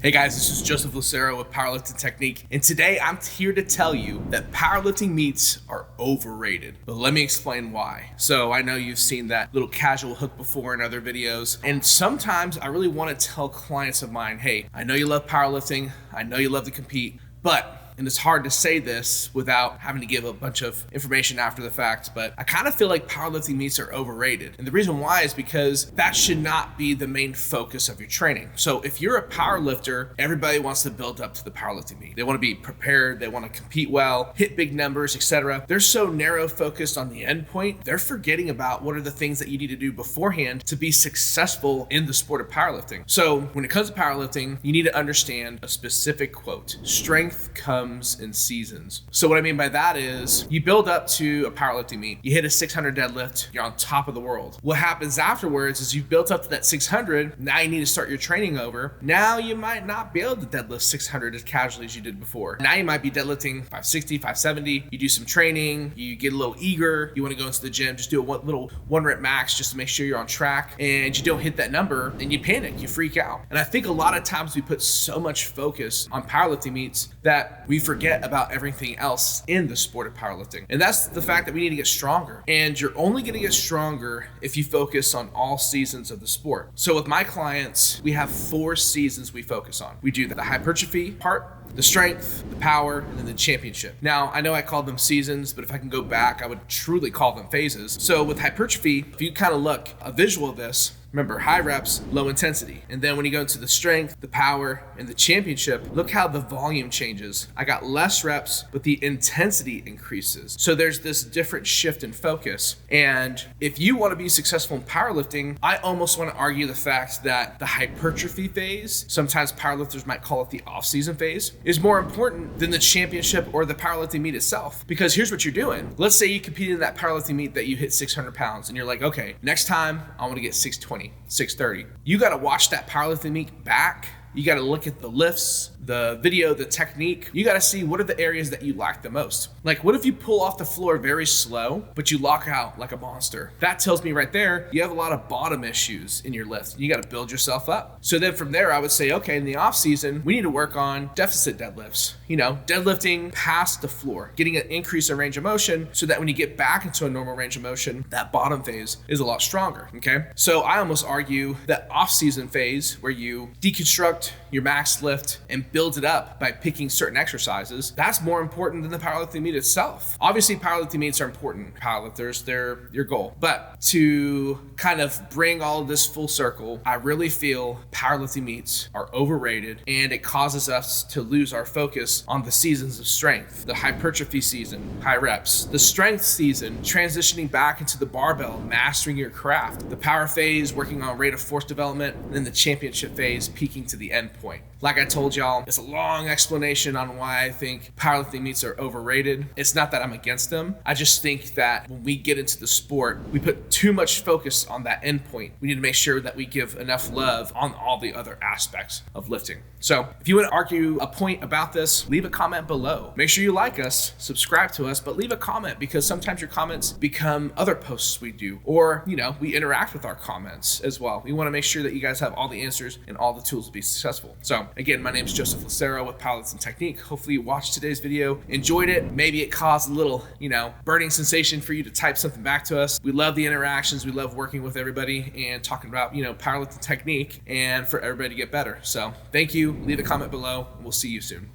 Hey guys, this is Joseph Lucero with Powerlifting Technique, and today I'm here to tell you that powerlifting meets are overrated. But let me explain why. So I know you've seen that little casual hook before in other videos, and sometimes I really want to tell clients of mine, hey, I know you love powerlifting, I know you love to compete, but and it's hard to say this without having to give a bunch of information after the fact, but I kind of feel like powerlifting meets are overrated. And the reason why is because that should not be the main focus of your training. So if you're a powerlifter, everybody wants to build up to the powerlifting meet. They want to be prepared, they want to compete well, hit big numbers, etc. They're so narrow focused on the end point, they're forgetting about what are the things that you need to do beforehand to be successful in the sport of powerlifting. So when it comes to powerlifting, you need to understand a specific quote: strength comes in seasons. So what I mean by that is you build up to a powerlifting meet, you hit a 600 deadlift, you're on top of the world. What happens afterwards is you've built up to that 600, now you need to start your training over. Now you might not be able to deadlift 600 as casually as you did before. Now you might be deadlifting 560, 570, you do some training, you get a little eager, you want to go into the gym, just do a little one rep max just to make sure you're on track, and you don't hit that number and you panic, you freak out. And I think a lot of times we put so much focus on powerlifting meets that we forget about everything else in the sport of powerlifting. And that's the fact that we need to get stronger. And you're only going to get stronger if you focus on all seasons of the sport. So with my clients, we have 4 seasons we focus on. We do the hypertrophy part, the strength, the power, and then the championship. Now, I know I called them seasons, but if I can go back, I would truly call them phases. So with hypertrophy, if you kind of look, a visual of this, remember, high reps, low intensity. And then when you go into the strength, the power, and the championship, look how the volume changes. I got less reps, but the intensity increases. So there's this different shift in focus. And if you want to be successful in powerlifting, I almost want to argue the fact that the hypertrophy phase, sometimes powerlifters might call it the off-season phase, is more important than the championship or the powerlifting meet itself. Because here's what you're doing. Let's say you competed in that powerlifting meet that you hit 600 pounds, and you're like, okay, next time I want to get 620. 630. You got to watch that powerlifting meet back. You got to look at the lifts, the video, the technique. You got to see what are the areas that you lack the most. Like, what if you pull off the floor very slow, but you lock out like a monster? That tells me right there, you have a lot of bottom issues in your lift. You got to build yourself up. So then from there, I would say, okay, in the off season, we need to work on deficit deadlifts. Deadlifting past the floor, getting an increase in range of motion so that when you get back into a normal range of motion, that bottom phase is a lot stronger, okay? So I almost argue that off-season phase where you deconstruct your max lift and build it up by picking certain exercises, that's more important than the powerlifting meet itself. Obviously, powerlifting meets are important. Powerlifters, they're your goal. But to kind of bring all of this full circle, I really feel powerlifting meets are overrated, and it causes us to lose our focus on the seasons of strength, the hypertrophy season, high reps, the strength season, transitioning back into the barbell, mastering your craft, the power phase, working on rate of force development, and then the championship phase, peaking to the end point. Like I told y'all, it's a long explanation on why I think powerlifting meets are overrated. It's not that I'm against them. I just think that when we get into the sport, we put too much focus on that end point. We need to make sure that we give enough love on all the other aspects of lifting. So if you want to argue a point about this, leave a comment below. Make sure you like us, subscribe to us, but leave a comment, because sometimes your comments become other posts we do, or we interact with our comments as well. We want to make sure that you guys have all the answers and all the tools to be successful. So again, my name is Joseph Lucero with Powerlifting Technique. Hopefully you watched today's video, enjoyed it. Maybe it caused a little, burning sensation for you to type something back to us. We love the interactions. We love working with everybody and talking about, powerlifting technique and for everybody to get better. So thank you. Leave a comment below. We'll see you soon.